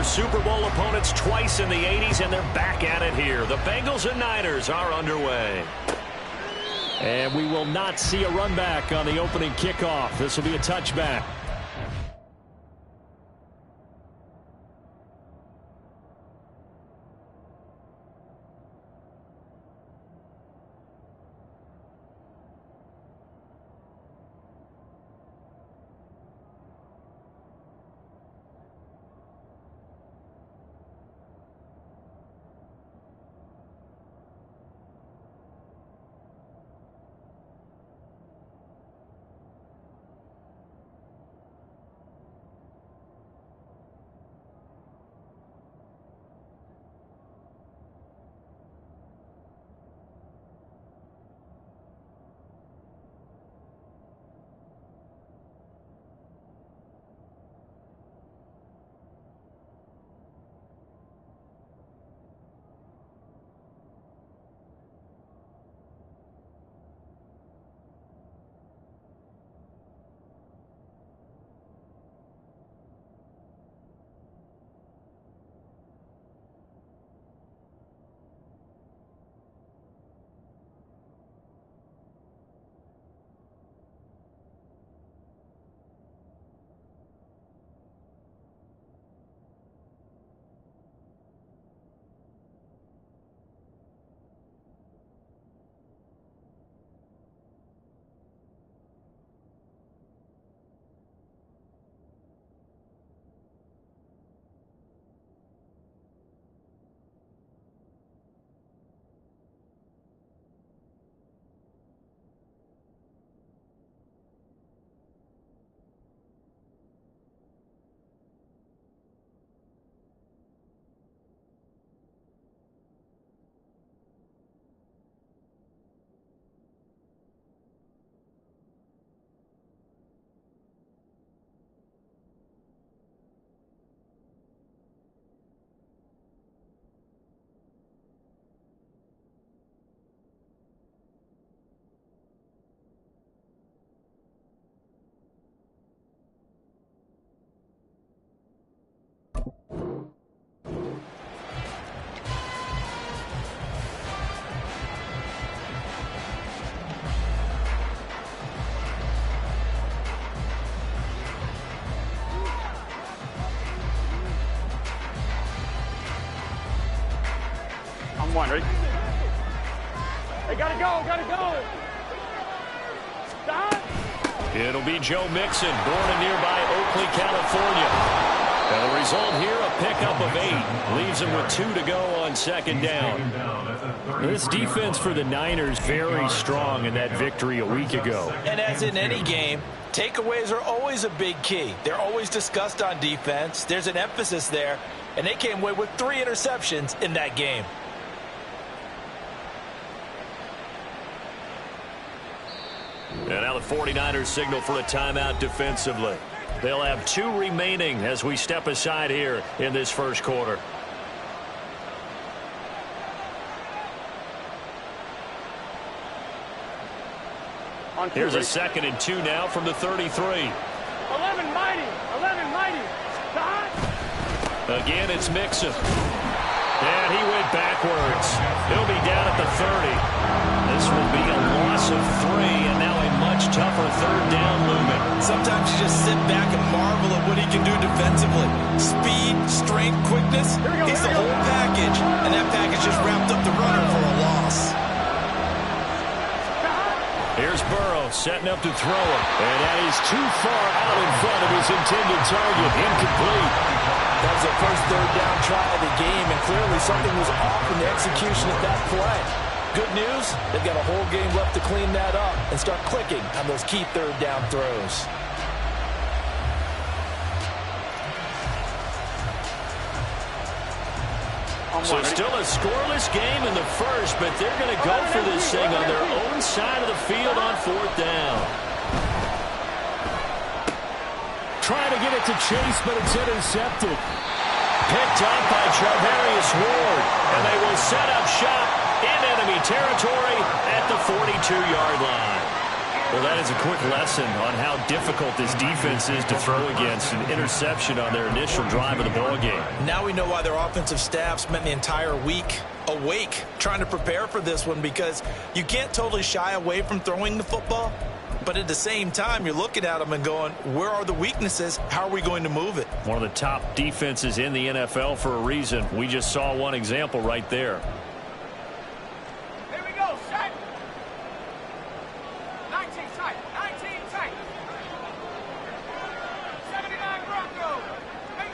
were Super Bowl opponents twice in the 80s, and they're back at it here. The Bengals and Niners are underway. And we will not see a run back on the opening kickoff. This will be a touchback. One, ready? Hey, gotta go! Stop! It'll be Joe Mixon, born in nearby Oakley, California. And the result here, a pickup of 8. Leaves him with 2 to go on second down. This defense for the Niners very strong in that victory a week ago. And as in any game, takeaways are always a big key. They're always discussed on defense. There's an emphasis there. And they came away with 3 interceptions in that game. And now the 49ers signal for a timeout defensively. They'll have 2 remaining as we step aside here in this first quarter. Here's a 2nd and 2 now from the 33. 11 mighty. Stop! Again, it's Mixon. And he went backwards. He'll be down at the 30. This will be a loss of 3, and now a much tougher third down looming. Sometimes you just sit back and marvel at what he can do defensively. Speed, strength, quickness. He's the whole package, and that package just wrapped up the runner for a loss. Here's Burrow setting up to throw him. And that is too far out in front of his intended target. Incomplete. That was the first third down try of the game, and clearly something was off in the execution of that play. Good news, they've got a whole game left to clean that up and start clicking on those key third down throws. So still a scoreless game in the first, but they're going to go for this thing on their own side of the field on 4th down. Trying to get it to Chase, but it's intercepted. Picked up by Charvarius Ward, and they will set up shop in enemy territory at the 42-yard line. Well, that is a quick lesson on how difficult this defense is to throw against. An interception on their initial drive of the ball game. Now we know why their offensive staff spent the entire week awake trying to prepare for this one, because you can't totally shy away from throwing the football, but at the same time you're looking at them and going, where are the weaknesses? How are we going to move it? One of the top defenses in the NFL for a reason. We just saw one example right there. Here we go, set. 19 tight, 19 tight. 79 Broncos,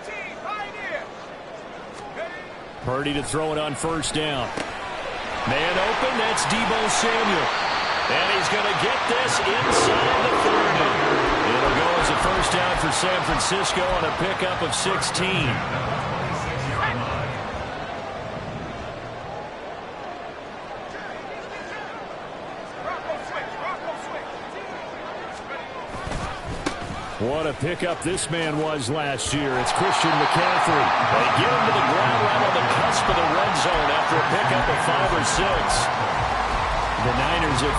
18 Pioneer. Purdy to throw it on first down. Man open, that's Deebo Samuel. And he's going to get this inside the 30. It'll go as a first down for San Francisco on a pickup of 16. What a pickup this man was last year. It's Christian McCaffrey. They get him to the ground right on the cusp of the red zone after a pickup of 5 or 6. The Niners at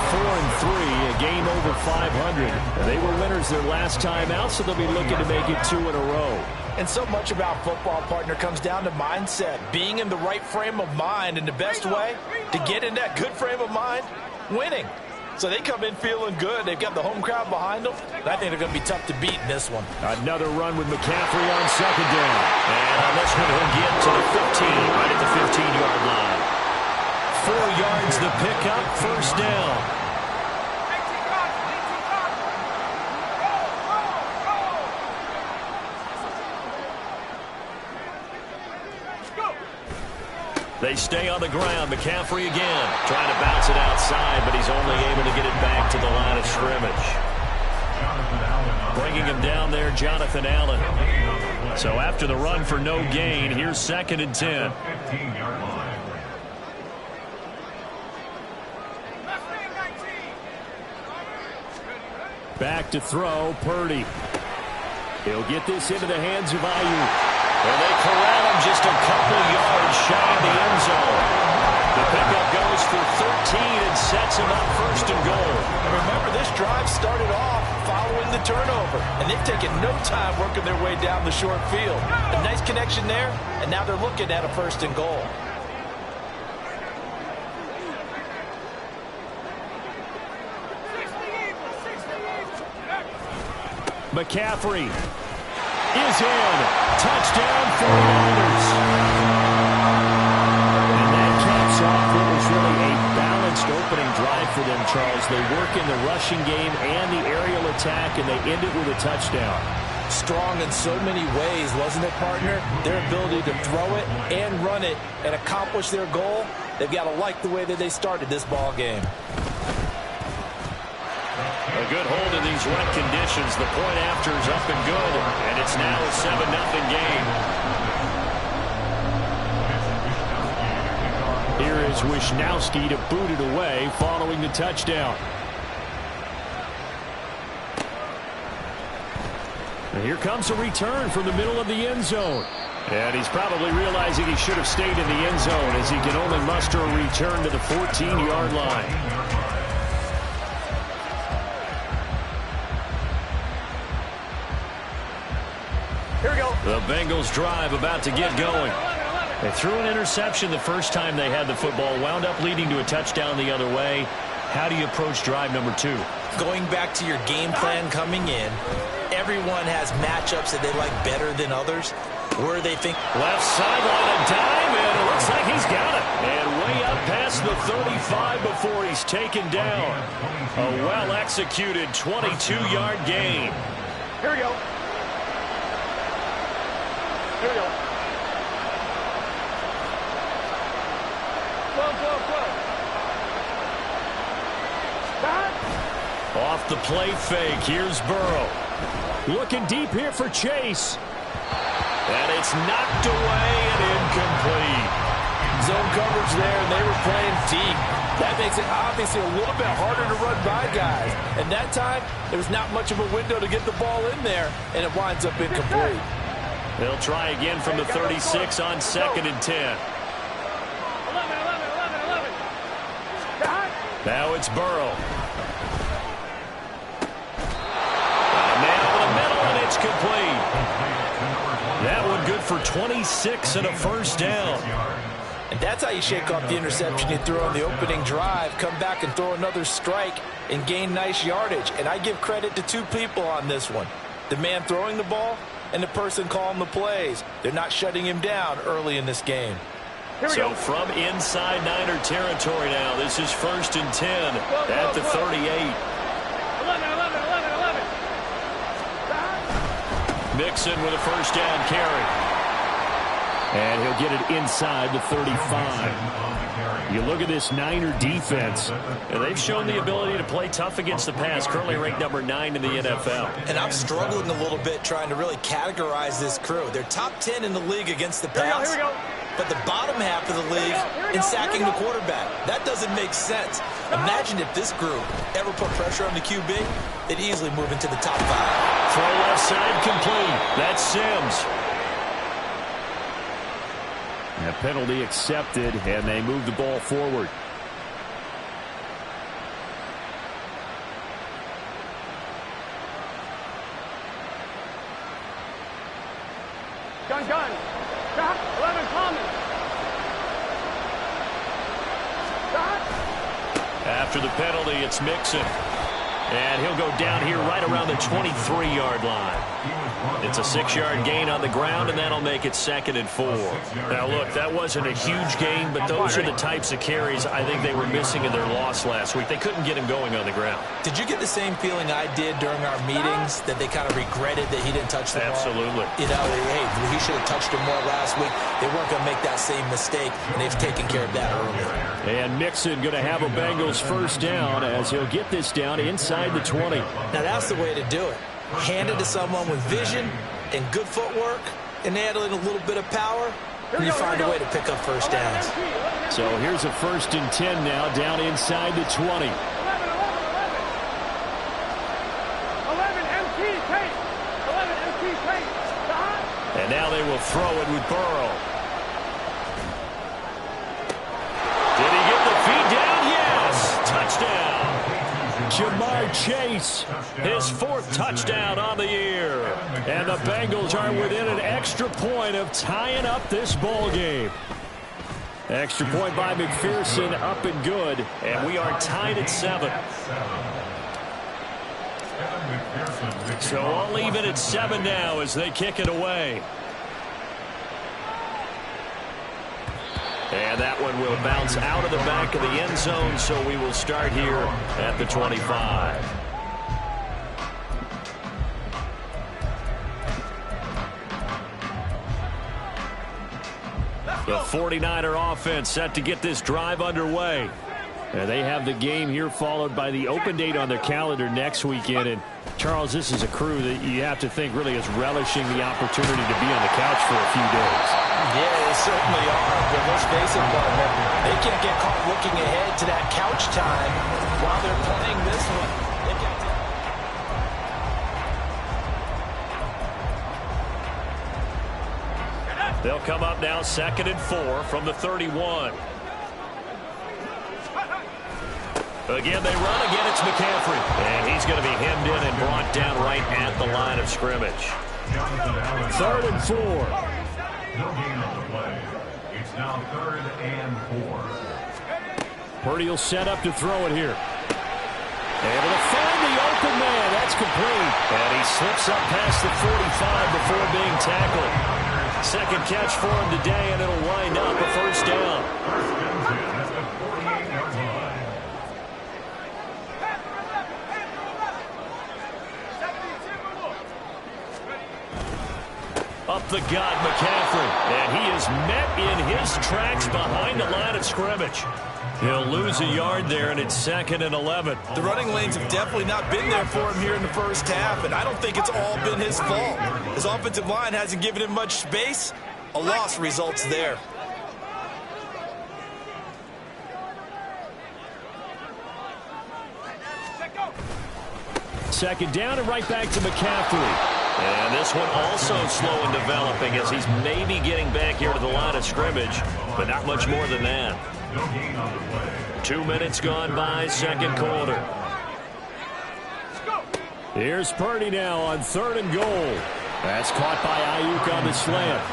4-3, a game over 500. They were winners their last time out, so they'll be looking to make it 2 in a row. And so much about football, partner, comes down to mindset. Being in the right frame of mind, and the best way to get in that good frame of mind, winning. So they come in feeling good. They've got the home crowd behind them. I think they're going to be tough to beat in this one. Another run with McCaffrey on second down. And on this one, he'll get to the 15, right at the 15-yard line. 4 yards the pickup, first down. 18 yards, 18 yards. Go, go, go. They stay on the ground. McCaffrey again, trying to bounce it outside, but he's only able to get it back to the line of scrimmage. Bringing him down there, Jonathan Allen. So after the run for no gain, here's 2nd and 10. Back to throw, Purdy. He'll get this into the hands of Ayuk. And they corral him just a couple yards shy of the end zone. The pickup goes for 13 and sets him up 1st and goal. And remember, this drive started off following the turnover, and they've taken no time working their way down the short field. A nice connection there, and now they're looking at a 1st and goal. McCaffrey is in. Touchdown 49ers. And that caps off what was really a balanced opening drive for them, Charles. They work in the rushing game and the aerial attack, and they end it with a touchdown. Strong in so many ways, wasn't it, partner? Their ability to throw it and run it and accomplish their goal, they've got to like the way that they started this ball game. A good hold in these wet conditions. The point after is up and good, and it's now a 7-0 game. Here is Wisnowski to boot it away following the touchdown. And here comes a return from the middle of the end zone. And he's probably realizing he should have stayed in the end zone, as he can only muster a return to the 14-yard line. Here we go. The Bengals drive about to get going. They threw an interception the first time they had the football, wound up leading to a touchdown the other way. How do you approach drive number 2? Going back to your game plan coming in, everyone has matchups that they like better than others. Where they think left sideline, a dime, and it looks like he's got it. And way up past the 35 before he's taken down. A well-executed 22-yard gain. Here we go. Here we go. Flow. Off the play fake, here's Burrow. Looking deep here for Chase. And it's knocked away and incomplete. zone coverage there, and they were playing deep. That makes it obviously a little bit harder to run by guys. And that time, there was not much of a window to get the ball in there, and it winds up incomplete. They'll try again from the 36 on 2nd and 10. 11. Now it's Burrow. complete. That one good for 26 and a first down. And that's how you shake off the interception you threw on the opening drive, come back and throw another strike and gain nice yardage. And I give credit to two people on this one, the man throwing the ball and the person calling the plays. They're not shutting him down early in this game. So from inside Niner territory now, this is 1st and 10 at the 38. 11. Mixon with a first down carry. And he'll get it inside the 35. You look at this Niner defense. And they've shown the ability to play tough against the pass, currently ranked number 9 in the NFL. And I'm struggling a little bit trying to really categorize this crew. They're top 10 in the league against the pass. Here we go. But the bottom half of the league in sacking the quarterback. That doesn't make sense. Imagine if this group ever put pressure on the QB, they'd easily move into the top 5. Throw left side complete. That's Sims. A penalty accepted, and they move the ball forward. Gun. Stop. 11 common. Stop. After the penalty, it's Mixon. And he'll go down here right around the 23-yard line. It's a 6-yard gain on the ground, and that'll make it 2nd and 4. Now, look, that wasn't a huge gain, but those are the types of carries I think they were missing in their loss last week. They couldn't get him going on the ground. Did you get the same feeling I did during our meetings, that they kind of regretted that he didn't touch the ball? Absolutely. You know, hey, he should have touched him more last week. They weren't going to make that same mistake, and they've taken care of that early. And Mixon going to have a Bengals first down as he'll get this down inside the 20. Now, that's the way to do it. Hand it to someone with vision and good footwork, and add in a little bit of power, and you find a way to pick up first downs. So here's a 1st and 10 now, down inside the 20. 11 MT tape. 11 MT tape. Stop. And now they will throw it with Burrow. Did he get the feed down? Yes. Touchdown. Jamar Chase, his 4th touchdown on the year. And the Bengals are within an extra point of tying up this ball game. Extra point by McPherson, up and good. And we are tied at 7. So I'll leave it at 7 now as they kick it away. And that one will bounce out of the back of the end zone, so we will start here at the 25. The 49er offense set to get this drive underway. And they have the game here followed by the open date on their calendar next weekend. And, Charles, this is a crew that you have to think really is relishing the opportunity to be on the couch for a few days. Yeah, they certainly are. But let's face it, partner, they can't get caught looking ahead to that couch time while they're playing this one. They'll come up now 2nd and 4 from the 31. Again, they run. Again, it's McCaffrey. And he's going to be hemmed in and brought down right at the line of scrimmage. 3rd and 4. No gain on the play. It's now 3rd and 4. Purdy will set up to throw it here. Able to find the open man. That's complete. And he slips up past the 45 before being tackled. 2nd catch for him today, and it'll wind up a first down. Up the gut, McCaffrey. And he is met in his tracks behind the line of scrimmage. He'll lose a yard there, and it's 2nd and 11. The running lanes have definitely not been there for him here in the first half, and I don't think it's all been his fault. His offensive line hasn't given him much space. A loss results there. Second down and right back to McCaffrey. And this one also slow in developing as he's maybe getting back here to the line of scrimmage, but not much more than that. 2 minutes gone by, 2nd quarter. Here's Purdy now on 3rd and goal. That's caught by Ayuk on the slant.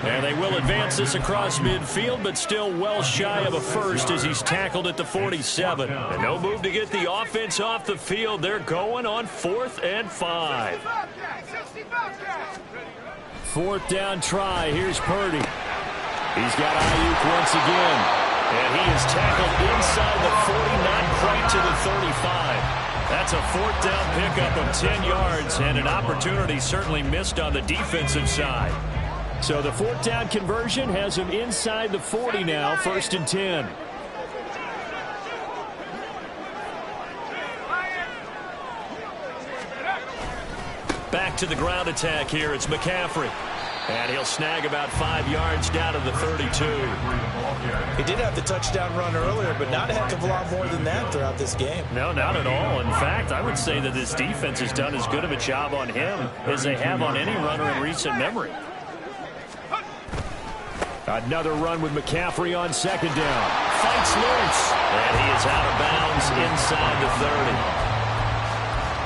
And they will advance this across midfield, but still well shy of a first as he's tackled at the 47. And no move to get the offense off the field. They're going on 4th and 5. 4th down try. Here's Purdy. He's got Ayuk once again. And he is tackled inside the 40, not quite to the 35. That's a 4th down pickup of 10 yards, and an opportunity certainly missed on the defensive side. So the 4th down conversion has him inside the 40 now, 1st and 10. Back to the ground attack here. It's McCaffrey. And he'll snag about 5 yards down to the 32. He did have the touchdown run earlier, but not a heck of a lot more than that throughout this game. No, not at all. In fact, I would say that this defense has done as good of a job on him as they have on any runner in recent memory. Another run with McCaffrey on 2nd down. Fights loose. And he is out of bounds inside the 30.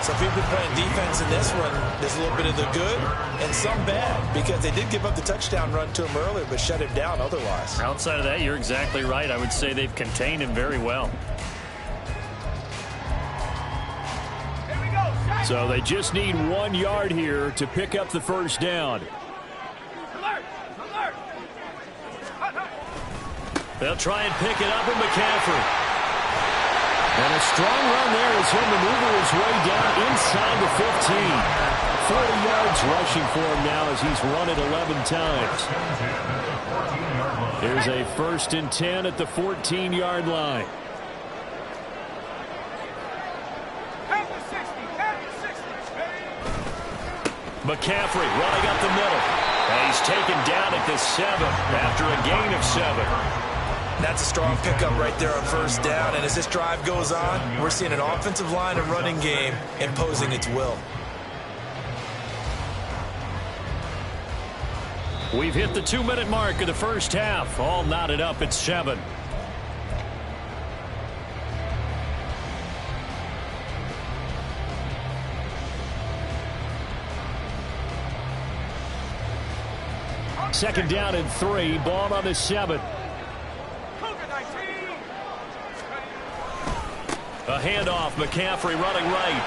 So if you've been playing defense in this one, there's a little bit of the good and some bad, because they did give up the touchdown run to him earlier, but shut him down otherwise. Outside of that, you're exactly right. I would say they've contained him very well. So they just need 1 yard here to pick up the 1st down. They'll try and pick it up with McCaffrey. And a strong run there as he'll maneuver his way down inside the 15. 40 yards rushing for him now as he's run it 11 times. Here's a 1st and 10 at the 14-yard line. McCaffrey running up the middle. And he's taken down at the 7 after a gain of 7. That's a strong pickup right there on 1st down, and as this drive goes on, we're seeing an offensive line and running game imposing its will. We've hit the 2-minute mark of the 1st half. All knotted up at 7. Second down and 3. Ball on the 7. A handoff. McCaffrey running right.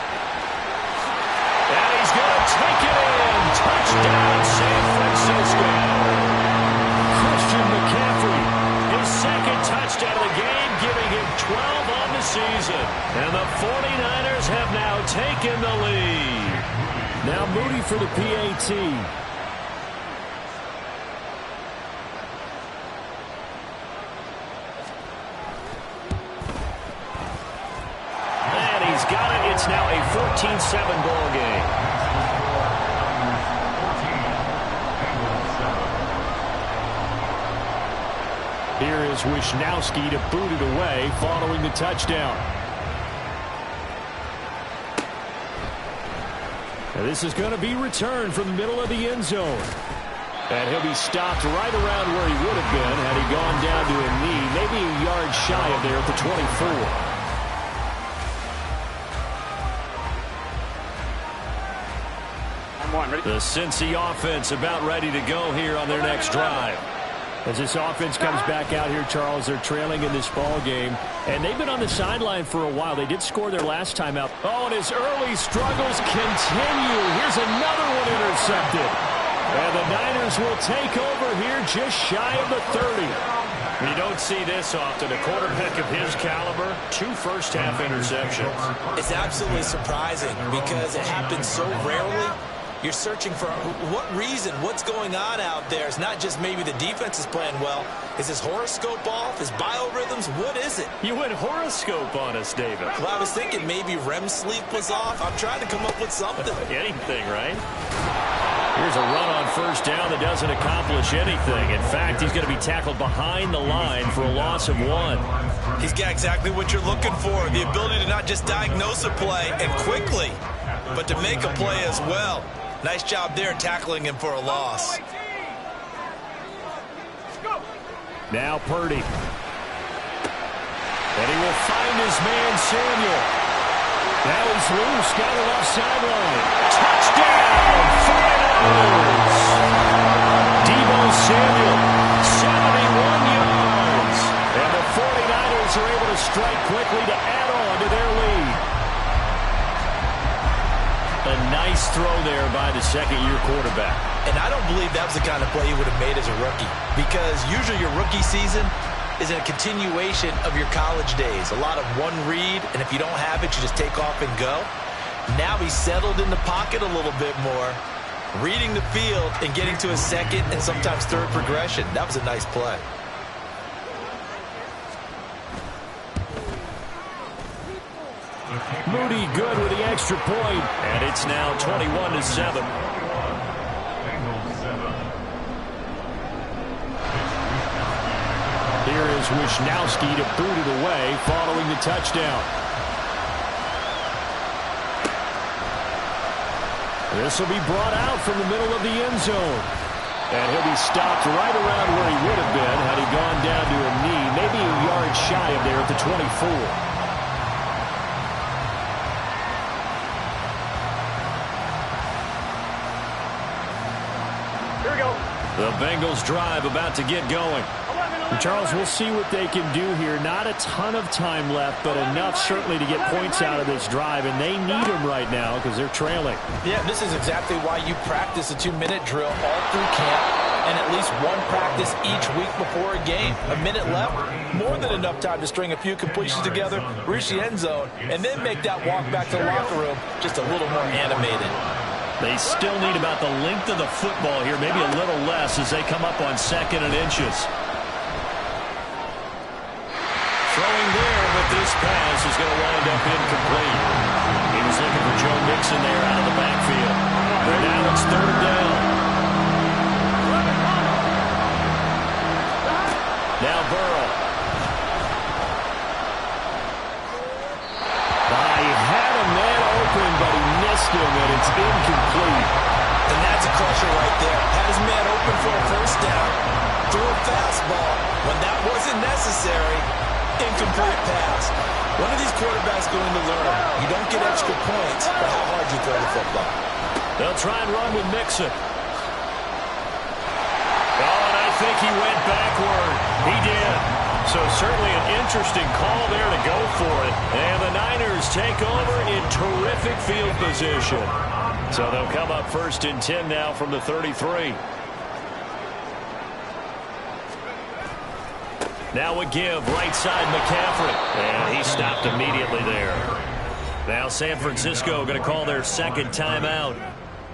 And he's going to take it in. Touchdown, San Francisco. Christian McCaffrey. His 2nd touchdown of the game, giving him 12 on the season. And the 49ers have now taken the lead. Now Moody for the PAT. Got it. It's now a 14-7 ball game. Here is Wisnowski to boot it away following the touchdown. And this is going to be returned from the middle of the end zone. And he'll be stopped right around where he would have been had he gone down to a knee, maybe a yard shy of there at the 24. The Cincy offense about ready to go here on their next drive. As this offense comes back out here, Charles, they're trailing in this ball game. And they've been on the sideline for a while. They did score their last time out. Oh, and his early struggles continue. Here's another one intercepted. And the Niners will take over here just shy of the 30. You don't see this often. A quarterback of his caliber, 2 first-half interceptions. It's absolutely surprising because it happens so rarely. You're searching for what reason, what's going on out there. It's not just maybe the defense is playing well. Is his horoscope off? His biorhythms? What is it? You went horoscope on us, David. Well, I was thinking maybe REM sleep was off. I'm trying to come up with something. Anything, right? Here's a run on 1st down that doesn't accomplish anything. In fact, he's going to be tackled behind the line for a loss of 1. He's got exactly what you're looking for, the ability to not just diagnose a play and quickly, but to make a play as well. Nice job there tackling him for a loss. Now Purdy. And he will find his man Samuel. Now he's loose down the left sideline. Touchdown, 49ers! Deebo Samuel, 71 yards. And the 49ers are able to strike quickly to add on to their lead. A nice throw there by the second-year quarterback. And I don't believe that was the kind of play he would have made as a rookie, because usually your rookie season is a continuation of your college days. A lot of one read, and if you don't have it, you just take off and go. Now he's settled in the pocket a little bit more, reading the field and getting to a second and sometimes third progression. That was a nice play. Moody good with the extra point, and it's now 21-7. Here is Wisnowski to boot it away following the touchdown. This will be brought out from the middle of the end zone. And he'll be stopped right around where he would have been had he gone down to a knee, maybe a yard shy of there at the 24. The Bengals drive about to get going. And Charles, we'll see what they can do here. Not a ton of time left, but enough certainly to get points out of this drive, and they need them right now because they're trailing. Yeah, this is exactly why you practice a 2-minute drill all through camp and at least one practice each week before a game. A minute left, more than enough time to string a few completions together, reach the end zone, and then make that walk back to the locker room just a little more animated. They still need about the length of the football here, maybe a little less as they come up on 2nd and inches. Throwing there, but this pass is going to wind up incomplete. He was looking for Joe Mixon there out of the backfield. But now it's 3rd down. Now Burrow. He had a man open, but he missed him, and it's incomplete. And that's a crusher right there. Had his man open for a first down, threw a fastball. When that wasn't necessary, incomplete pass. When are these quarterbacks going to learn? You don't get extra points for how hard you throw the football. They'll try and run with Mixon. Oh, and I think he went backward. He did. So certainly an interesting call there to go for it. And the Niners take over in terrific field position. So they'll come up 1st and 10 now from the 33. Now a give, right side McCaffrey. And he stopped immediately there. Now San Francisco going to call their 2nd timeout,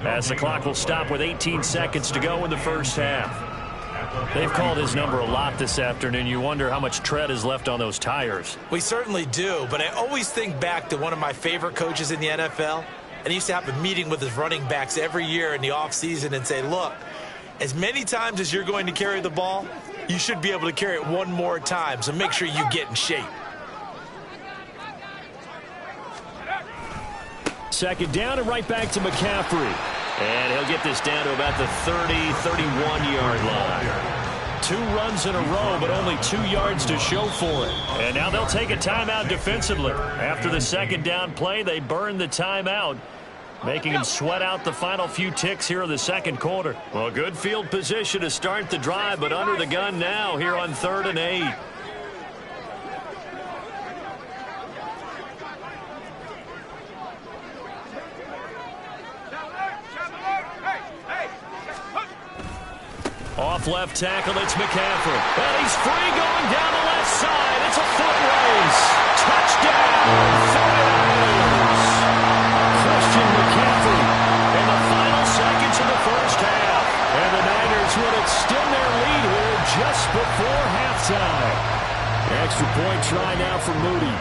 as the clock will stop with 18 seconds to go in the first half. They've called his number a lot this afternoon. You wonder how much tread is left on those tires. We certainly do, but I always think back to one of my favorite coaches in the NFL, and he used to have a meeting with his running backs every year in the offseason and say, look, as many times as you're going to carry the ball, you should be able to carry it one more time, so make sure you get in shape. 2nd down and right back to McCaffrey. And he'll get this down to about the 30, 31-yard line. 2 runs in a row, but only 2 yards to show for it. And now they'll take a timeout defensively. After the 2nd down play, they burn the timeout, making him sweat out the final few ticks here in the 2nd quarter. Well, good field position to start the drive, but under the gun now here on 3rd and 8. Off left tackle, it's McCaffrey. And he's free going down the left side. It's a foot race. Touchdown, 49ers. Christian McCaffrey. In the final seconds of the first half. And the Niners would extend their lead here just before halftime. Extra point try now for Moody.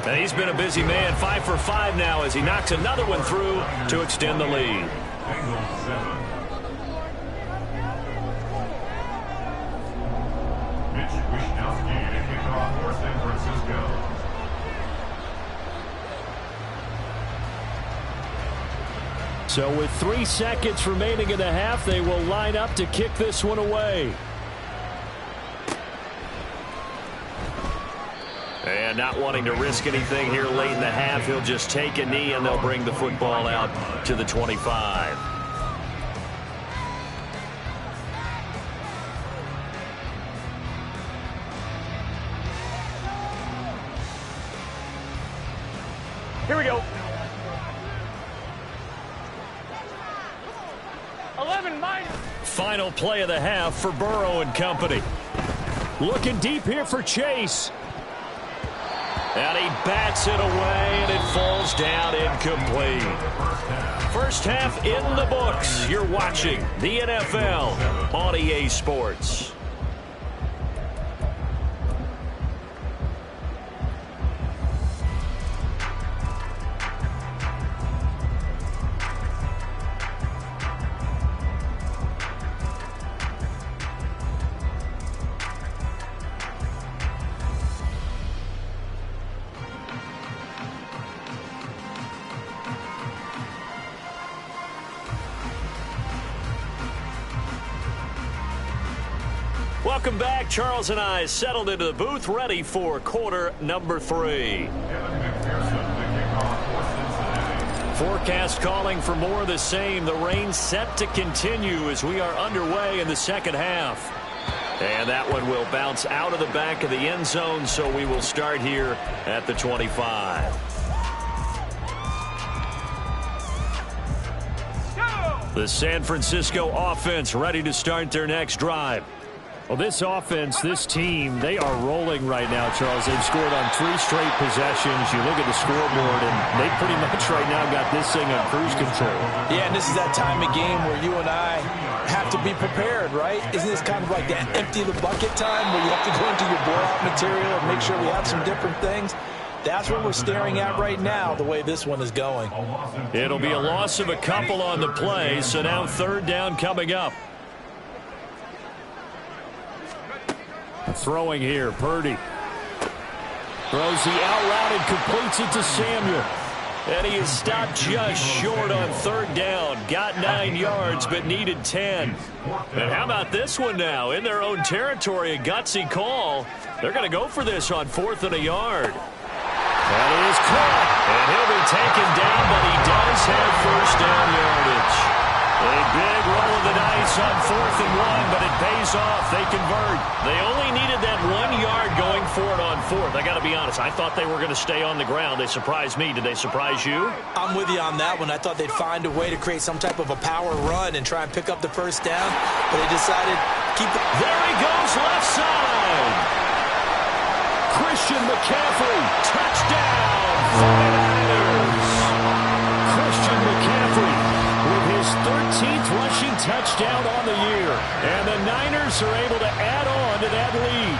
And he's been a busy man, 5 for 5 now as he knocks another one through to extend the lead. Bengals 7. Mitch Wisnowski to kick off for San Francisco. So with 3 seconds remaining in the half, they will line up to kick this one away. And not wanting to risk anything here late in the half, he'll just take a knee, and they'll bring the football out to the 25. Here we go. 11 minus. Final play of the half for Burrow and company. Looking deep here for Chase. And he bats it away, and it falls down incomplete. First half in the books. You're watching the NFL on EA Sports. Welcome back. Charles and I settled into the booth, ready for quarter number 3. Forecast calling for more of the same. The rain set to continue as we are underway in the second half. And that one will bounce out of the back of the end zone, so we will start here at the 25. The San Francisco offense ready to start their next drive. Well, this offense, this team, they are rolling right now, Charles. They've scored on 3 straight possessions. You look at the scoreboard, and they pretty much right now got this thing on cruise control. Yeah, and this is that time of game where you and I have to be prepared, right? Isn't this kind of like that empty the bucket time where you have to go into your blowout material and make sure we have some different things? That's what we're staring at right now, the way this one is going. It'll be a loss of a couple on the play, so now third down coming up. Throwing here, Purdy. Throws the out route and completes it to Samuel. And he is stopped just short on third down. Got 9 yards, but needed 10. And how about this one now? In their own territory, a gutsy call. They're going to go for this on 4th and a yard. That is caught. And he'll be taken down, but he does have first down yardage. A big roll of the dice on 4th and 1, but it pays off. They convert. They only needed that 1 yard going for it on 4th. I got to be honest. I thought they were going to stay on the ground. They surprised me. Did they surprise you? I'm with you on that one. I thought they'd find a way to create some type of a power run and try and pick up the first down, but they decided keep it. There he goes, left side. Christian McCaffrey, touchdown, 49ers. Christian McCaffrey with his 13th rushing touchdown on the year. And the Niners are able to add on to that lead.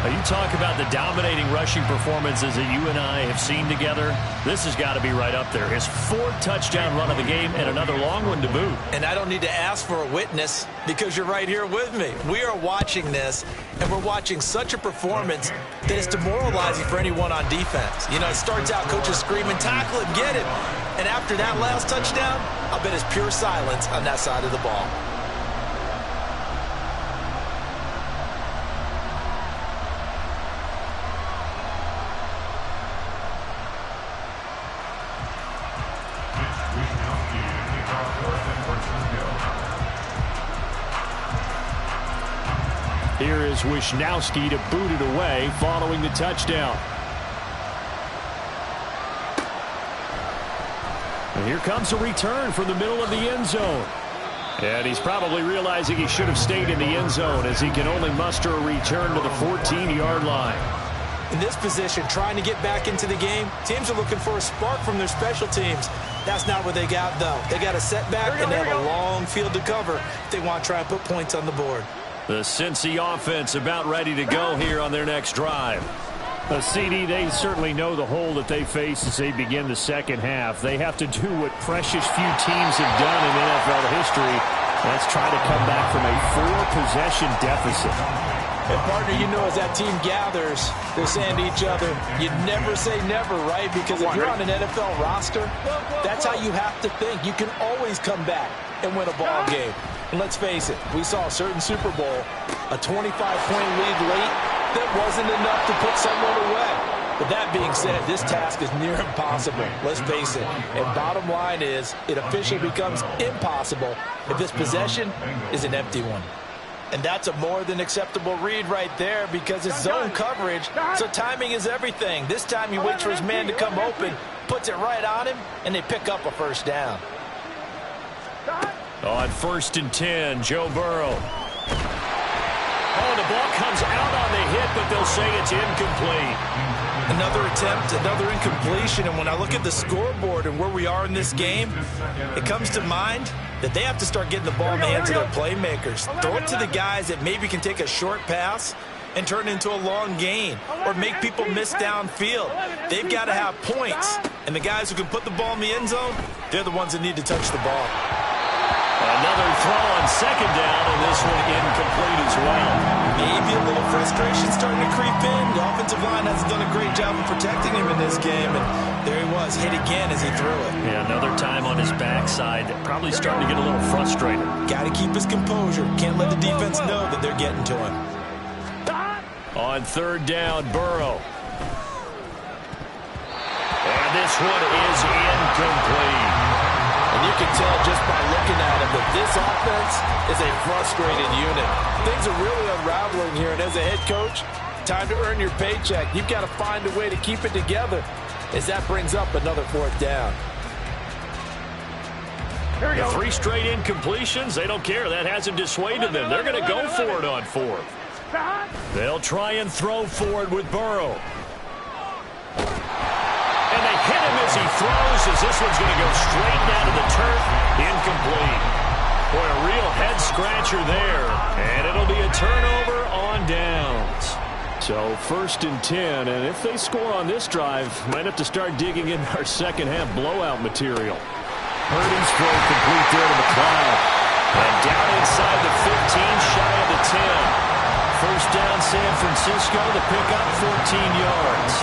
Now you talk about the dominating rushing performances that you and I have seen together. This has got to be right up there. His 4th touchdown run of the game and another long one to boot. And I don't need to ask for a witness because you're right here with me. We are watching this, and we're watching such a performance that is demoralizing for anyone on defense. You know, it starts out coaches screaming, tackle him, get him. And after that last touchdown, I'll bet it's pure silence on that side of the ball. Here is Wisnowski to boot it away following the touchdown. And here comes a return from the middle of the end zone. And he's probably realizing he should have stayed in the end zone as he can only muster a return to the 14-yard line. In this position, trying to get back into the game, teams are looking for a spark from their special teams. That's not what they got, though. They got a setback, and they have a long field to cover if they want to try and put points on the board. The Cincy offense about ready to go here on their next drive. CD, they certainly know the hole that they face as they begin the second half. They have to do what precious few teams have done in NFL history. That's try to come back from a 4-possession deficit. And, partner, you know, as that team gathers, they're saying to each other, you never say never, right? Because if you're on an NFL roster, that's how you have to think. You can always come back and win a ball game. And let's face it, we saw a certain Super Bowl, a 25-point lead late, that wasn't enough to put someone away. But that being said, this task is near impossible. Let's face it. And bottom line is, it officially becomes impossible if this possession is an empty one. And that's a more than acceptable read right there because it's zone coverage, so timing is everything. This time he waits for his man to come open, puts it right on him, and they pick up a first down. On 1st and 10, Joe Burrow. Oh, the ball comes out on the hit, but they'll say it's incomplete. Another attempt, another incompletion, and when I look at the scoreboard and where we are in this game, it comes to mind that they have to start getting the ball in the hands of their playmakers. Throw it to the guys that maybe can take a short pass and turn it into a long gain or make people miss downfield. They've got to have points, and the guys who can put the ball in the end zone, they're the ones that need to touch the ball. Another throw on 2nd down, and this one incomplete as well. Maybe a little frustration starting to creep in. The offensive line hasn't done a great job of protecting him in this game, and there he was, hit again as he threw it. Yeah, another time on his backside, probably starting to get a little frustrated. Got to keep his composure. Can't let the defense know that they're getting to him. On 3rd down, Burrow. And this one is incomplete. And you can tell just by looking at him that this offense is a frustrated unit. Things are really unraveling here, and as a head coach, time to earn your paycheck. You've got to find a way to keep it together as that brings up another 4th down. Here we go. 3 straight incompletions. They don't care. That hasn't dissuaded them. They're going to go for it on 4th. They'll try and throw for it with Burrow. And they hit him as he throws, as this one's going to go straight down to the turf. Incomplete. Boy, a real head-scratcher there. And it'll be a turnover on downs. So 1st and 10, and if they score on this drive, might have to start digging in our second-half blowout material. Purdy's throw complete there to McLeod. And down inside the 15, shy of the 10. 1st down, San Francisco, to pick up 14 yards.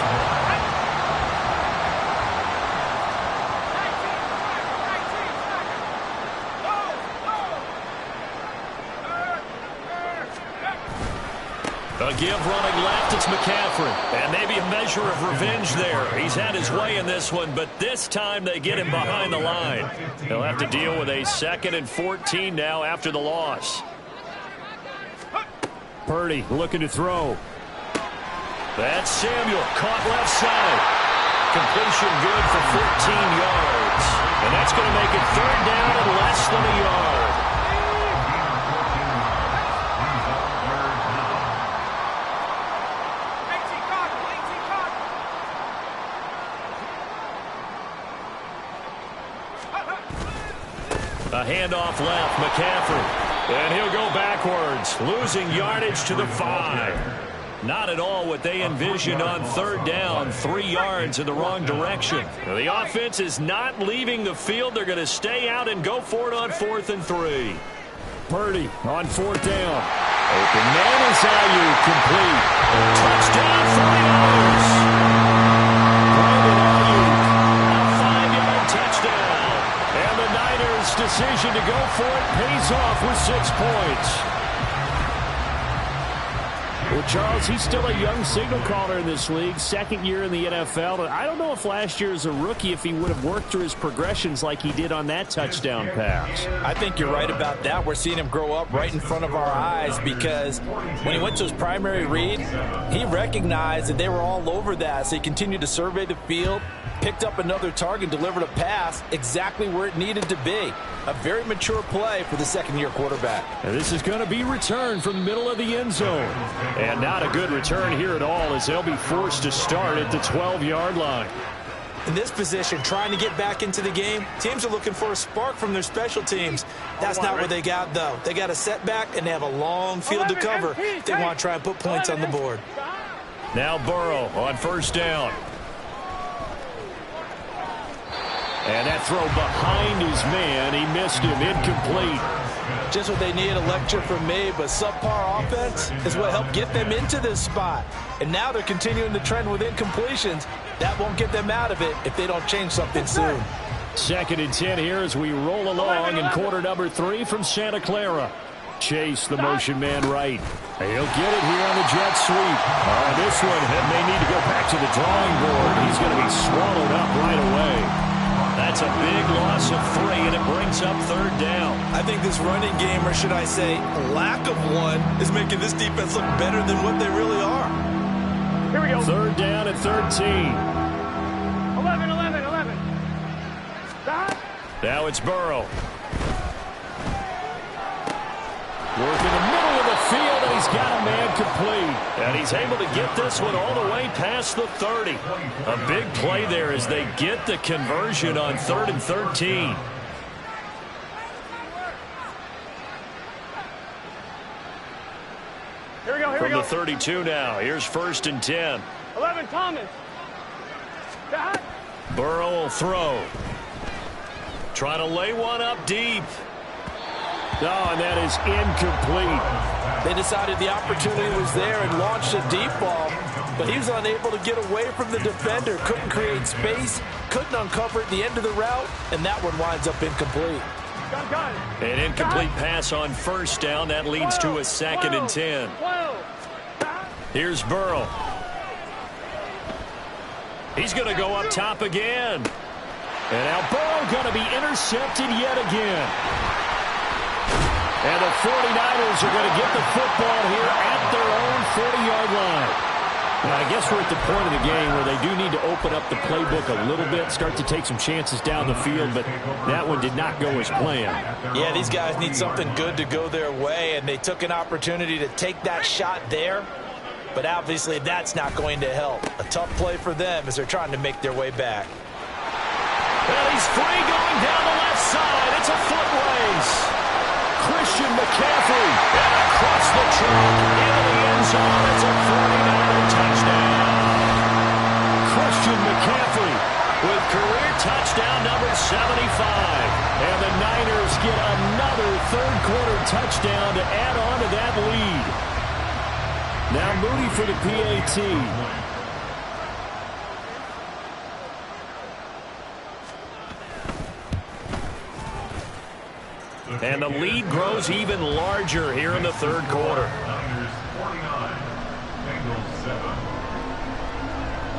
A give running left, it's McCaffrey. And maybe a measure of revenge there. He's had his way in this one, but this time they get him behind the line. He'll have to deal with a 2nd and 14 now after the loss. Purdy looking to throw. That's Samuel, caught left side. Completion good for 14 yards. And that's going to make it 3rd down and less than a yard. A handoff left, McCaffrey. And he'll go backwards, losing yardage to the 5. Not at all what they envisioned on 3rd down. 3 yards in the wrong direction. The offense is not leaving the field. They're going to stay out and go for it on 4th and 3. Purdy on 4th down. Open man is Ayuk, complete. Touchdown 49ers. Brandon Ayuk, a 5-yard touchdown. And the Niners' decision to go for it pays off with 6 points. Well, Charles, he's still a young signal caller in this league, 2nd year in the NFL. And I don't know if last year as a rookie, if he would have worked through his progressions like he did on that touchdown pass. I think you're right about that. We're seeing him grow up right in front of our eyes because when he went to his primary read, he recognized that they were all over that. So he continued to survey the field, picked up another target, delivered a pass exactly where it needed to be. A very mature play for the 2nd-year quarterback. And this is going to be returned from the middle of the end zone. And not a good return here at all as they'll be forced to start at the 12-yard line. In this position, trying to get back into the game, teams are looking for a spark from their special teams. That's not what they got, though. They got a setback, and they have a long field to cover if they want to try and put points on the board. Now Burrow on 1st down. And that throw behind his man. He missed him. Incomplete. Just what they need, a lecture from me, but subpar offense is what helped get them into this spot. And now they're continuing the trend with incompletions. That won't get them out of it if they don't change something soon. 2nd and 10 here as we roll along in quarter number 3 from Santa Clara. Chase, the motion man right. He'll get it here on the jet sweep. This one may need to go back to the drawing board. He's going to be swallowed up right away. That's a big loss of 3, and it brings up 3rd down. I think this running game, or should I say lack of one, is making this defense look better than what they really are. Here we go. 3rd down and 13. 11, 11, 11. Stop. Now it's Burrow. Work in the middle of the field, and he's got a man complete. And he's able to get this one all the way past the 30. A big play there as they get the conversion on 3rd and 13. Here we go, here From we go. the 32 now, here's 1st and 10. 11, Thomas. Stop. Burrow will throw. Trying to lay one up deep. Oh, and that is incomplete. They decided the opportunity was there and launched a deep ball, but he was unable to get away from the defender. Couldn't create space, couldn't uncover at the end of the route, and that one winds up incomplete. Got it. An incomplete pass on 1st down. That leads to a 2nd and 10. 12. Stop. Here's Burrow. He's going to go up top again. And now Burrow going to be intercepted yet again. And the 49ers are going to get the football here at their own 40-yard line. Well, I guess we're at the point of the game where they do need to open up the playbook a little bit, start to take some chances down the field, but that one did not go as planned. Yeah, these guys need something good to go their way, and they took an opportunity to take that shot there, but obviously that's not going to help. A tough play for them as they're trying to make their way back. Well, he's free going down the left side. It's a foot race. Christian McCaffrey. And across the track into the end zone. It's a 49er touchdown. Christian McCaffrey With career touchdown number 75. And the Niners get another third-quarter touchdown to add on to that lead. Now Moody for the PAT. And the lead grows even larger here in the 3rd quarter. Niners 49, Bengals 7.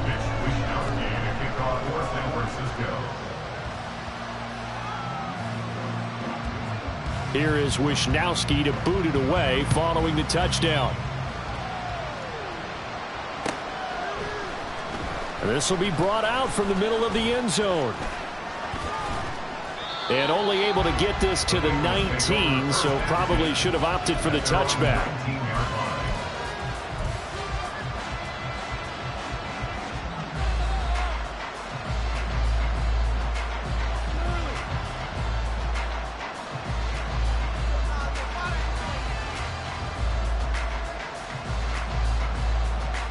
Mitch Wishnowsky to kick off for San Francisco. Here is Wishnowsky to boot it away following the touchdown. And this will be brought out from the middle of the end zone. And only able to get this to the 19, so probably should have opted for the touchback.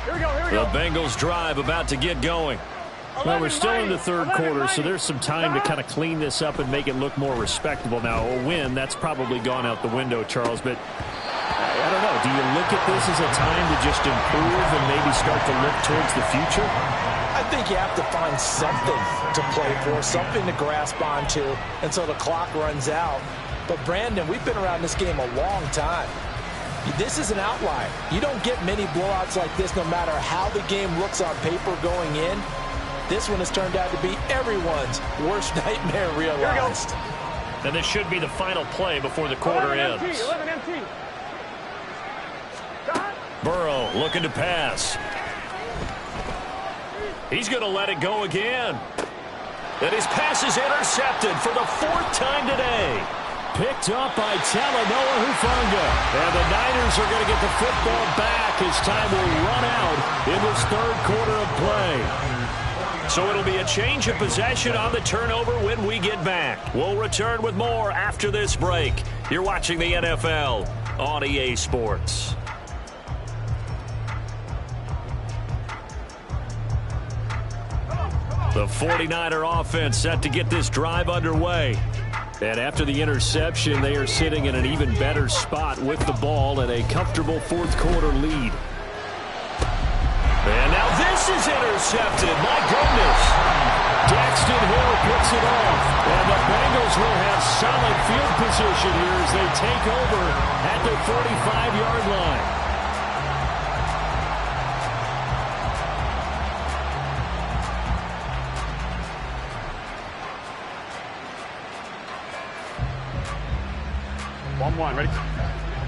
Here we go, here we The go. Bengals drive about to get going. Well, we're still in the third quarter, so there's some time to kind of clean this up and make it look more respectable. Now, a win, that's probably gone out the window, Charles, but I don't know. Do you look at this as a time to just improve and maybe start to look towards the future? I think you have to find something to play for, something to grasp onto until the clock runs out. But, Brandon, we've been around this game a long time. This is an outlier. You don't get many blowouts like this no matter how the game looks on paper going in. This one has turned out to be everyone's worst nightmare realized. And this should be the final play before the quarter 11 ends. MT, 11 MT. Stop. Burrow looking to pass. He's going to let it go again. And his pass is intercepted for the 4th time today. Picked up by Talanoa Hufanga. And the Niners are going to get the football back as time will run out in this 3rd quarter of play. So it'll be a change of possession on the turnover when we get back. We'll return with more after this break. You're watching the NFL on EA Sports. The 49er offense set to get this drive underway. And after the interception, they are sitting in an even better spot with the ball and a comfortable 4th quarter lead. And now this is intercepted. My goodness. Daxton Hill picks it off. And the Bengals Bengals will have solid field position here as they take over at their 45-yard line. Ready?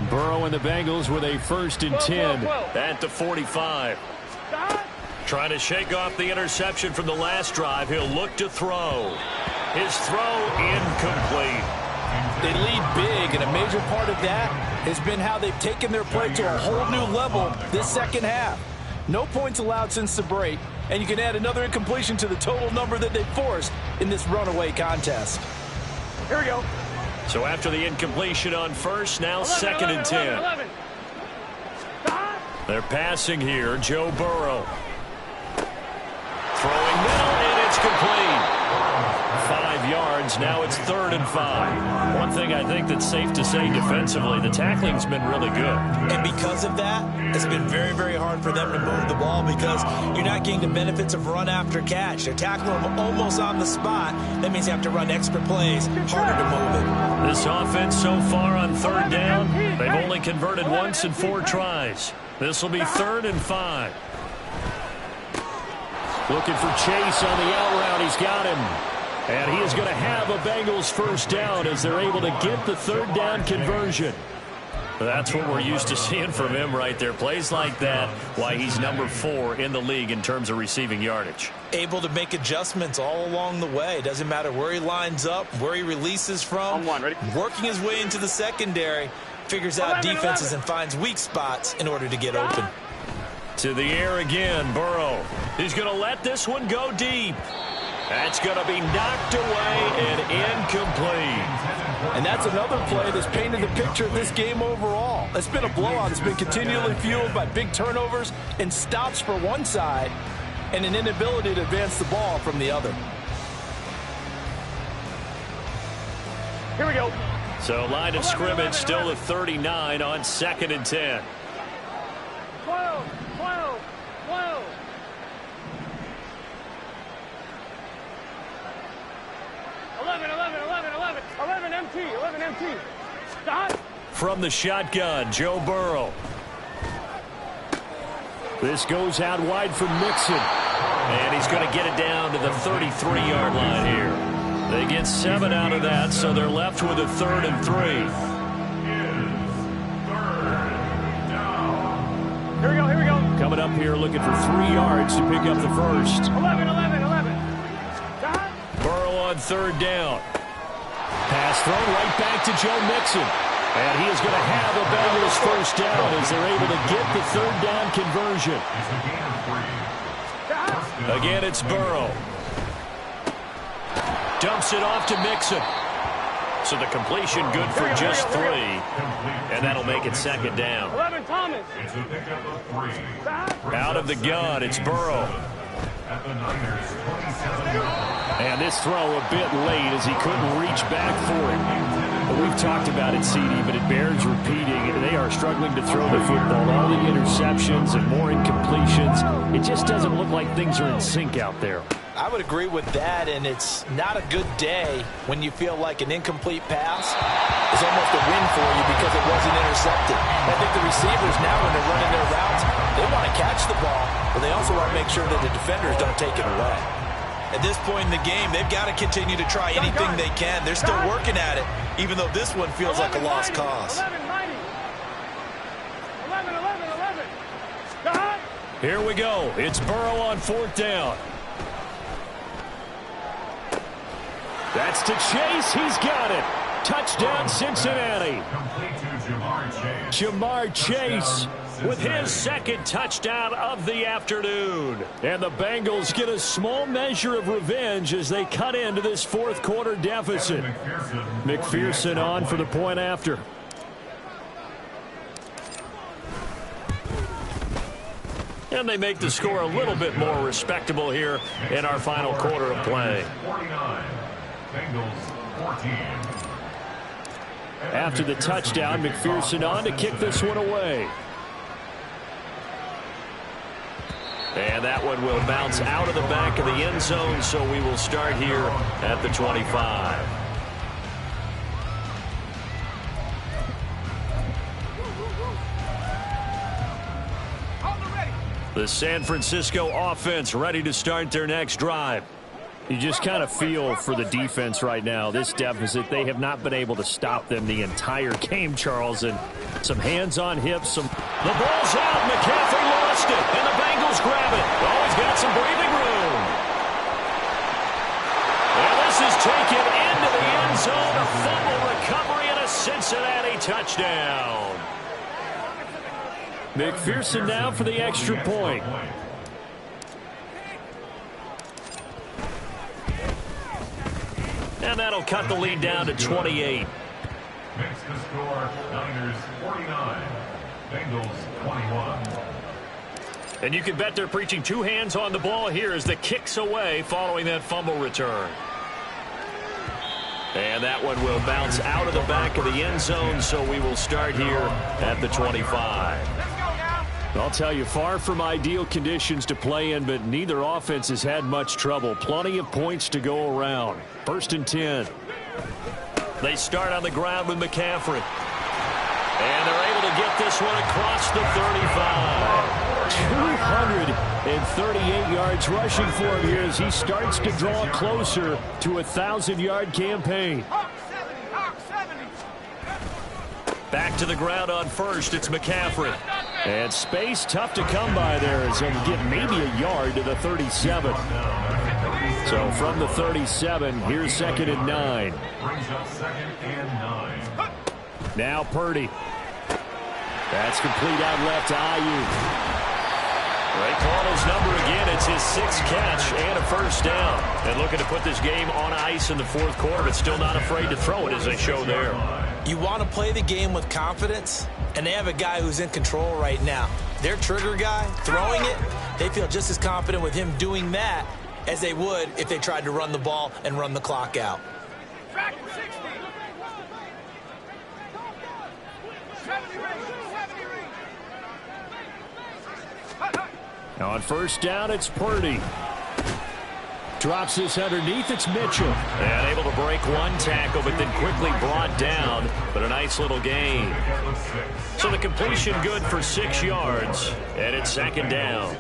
Burrow and the Bengals with a 1st and 10 at the 45. Trying to shake off the interception from the last drive. He'll look to throw. His throw incomplete. They lead big, and a major part of that has been how they've taken their play to a whole new level this second half. No points allowed since the break, and you can add another incompletion to the total number that they forced in this runaway contest. Here we go. So after the incompletion on first, now 2nd and 10. 11. They're passing here. Joe Burrow. Throwing middle, and it's complete. 5 yards. Now it's 3rd and 5. One thing I think that's safe to say defensively, the tackling's been really good. And because of that, it's been very, very hard for them to move the ball because you're not getting the benefits of run after catch. They're tackling them almost on the spot. That means you have to run extra plays, harder to move it. This offense so far on 3rd down, they've only converted once in 4 tries. This will be 3rd and 5. Looking for Chase on the out route. He's got him. And he is going to have a Bengals 1st down as they're able to get the 3rd down conversion. That's what we're used to seeing from him right there. Plays like that, why he's number 4 in the league in terms of receiving yardage. Able to make adjustments all along the way. Doesn't matter where he lines up, where he releases from. Working his way into the secondary, figures out defenses and finds weak spots in order to get open. To the air again, Burrow. He's going to let this one go deep. That's going to be knocked away and incomplete. And that's another play that's painted the picture of this game overall. It's been a blowout. It's been continually fueled by big turnovers and stops for one side and an inability to advance the ball from the other. Here we go. So line of scrimmage still at 39 on 2nd and 10. 12. 11 MT. Stop. From the shotgun, Joe Burrow. This goes out wide for Mixon. And he's going to get it down to the 33-yard line here. They get 7 out of that, so they're left with a 3rd and 3. Here we go. Coming up here looking for 3 yards to pick up the 1st. 11. Burrow on 3rd down. Pass thrown right back to Joe Mixon. And he is going to have a Bengals 1st down as they're able to get the 3rd down conversion. Again, it's Burrow. Dumps it off to Mixon. So the completion good for just 3. And that'll make it 2nd down. 11 Thomas. Out of the gun, it's Burrow. And this throw a bit late as he couldn't reach back for it. But we've talked about it, CD, but it bears repeating. They are struggling to throw the football. All the interceptions and more incompletions. It just doesn't look like things are in sync out there. I would agree with that, and it's not a good day when you feel like an incomplete pass is almost a win for you because it wasn't intercepted. I think the receivers now, when they're running their routes, they want to catch the ball, but they also want to make sure that the defenders don't take it away. At this point in the game, they've got to continue to try anything they can. They're still working at it, even though this one feels like a lost cause. 11. Here we go. It's Burrow on 4th down. That's to Chase. He's got it. Touchdown, Cincinnati. Jamar Chase with his 2nd touchdown of the afternoon. And the Bengals get a small measure of revenge as they cut into this 4th quarter deficit. McPherson on for the point after. And they make the score a little bit more respectable here in our final quarter of play. After the touchdown, McPherson on to kick this one away. And that one will bounce out of the back of the end zone, so we will start here at the 25. The San Francisco offense ready to start their next drive. You just kind of feel for the defense right now. This deficit, they have not been able to stop them the entire game, Charles. And some hands on hips. The ball's out. McCaffrey lost it. And the Bengals grab it. Oh, he's got some breathing room. And this is taken into the end zone. A fumble recovery and a Cincinnati touchdown. McPherson now for the extra point. And that'll cut the lead down to 28. Makes the score Niners 49, Bengals 21. And you can bet they're preaching two hands on the ball here as the kick's away following that fumble return. And that one will bounce out of the back of the end zone, so we will start here at the 25. I'll tell you, far from ideal conditions to play in, but neither offense has had much trouble. Plenty of points to go around. 1st and 10. They start on the ground with McCaffrey. And they're able to get this one across the 35. 238 yards rushing for him here as he starts to draw closer to a 1,000-yard campaign. Back to the ground on first. It's McCaffrey. And space tough to come by there as he'll get maybe a yard to the 37. So from the 37, here's 2nd and 9. Brings up 2nd and 9. Now Purdy. That's complete out left to Ayuk. They call his number again. It's his 6th catch and a 1st down. And looking to put this game on ice in the 4th quarter, but still not afraid to throw it as they show there. You want to play the game with confidence, and they have a guy who's in control right now. Their trigger guy, throwing it, they feel just as confident with him doing that as they would if they tried to run the ball and run the clock out. Now on 1st down, it's Purdy. Drops this underneath, it's Mitchell. And able to break one tackle, but then quickly brought down. But a nice little gain. So the completion good for 6 yards. And it's 2nd down.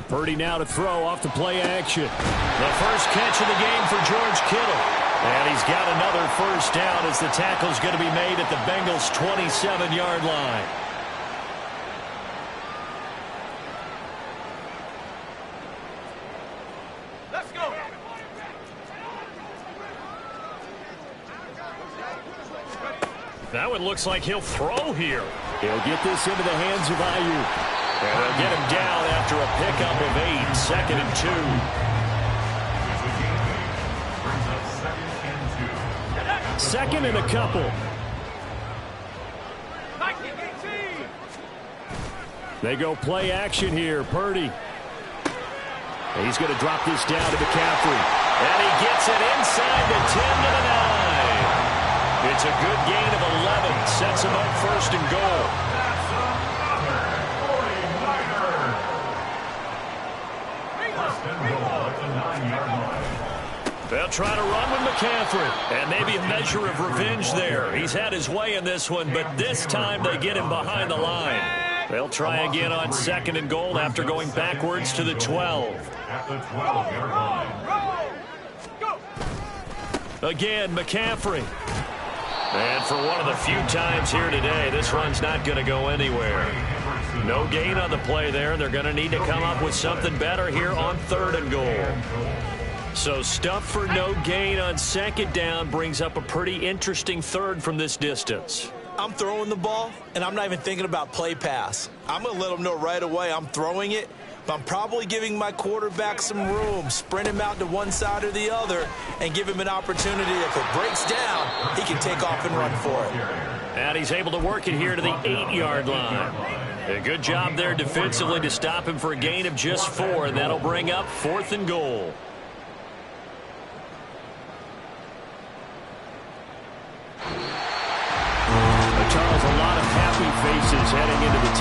Purdy now to throw off the play action. The first catch of the game for George Kittle. And he's got another 1st down as the tackle's going to be made at the Bengals' 27-yard line. That one looks like he'll throw here. He'll get this into the hands of Ayuk. And they'll get him down after a pickup of 8. 2nd and 2. 2nd and a couple. They go play action here. Purdy. He's going to drop this down to McCaffrey. And he gets it inside the 10 to the 9. It's a good gain of 11. Sets him up 1st and goal. They'll try to run with McCaffrey. And maybe a measure of revenge there. He's had his way in this one, but this time they get him behind the line. They'll try again on 2nd and goal after going backwards to the 12. At the 12-yard line. Again, McCaffrey. And for one of the few times here today, this run's not going to go anywhere. No gain on the play there. They're going to need to come up with something better here on 3rd and goal. So stuff for no gain on 2nd down brings up a pretty interesting 3rd from this distance. I'm throwing the ball, and I'm not even thinking about play pass. I'm going to let them know right away I'm throwing it, but I'm probably giving my quarterback some room, sprint him out to one side or the other, and give him an opportunity. If it breaks down, he can take off and run for it. And he's able to work it here to the 8-yard line. A good job there defensively to stop him for a gain of just 4, and that'll bring up 4th and goal. Charles, a lot of happy faces heading into the top.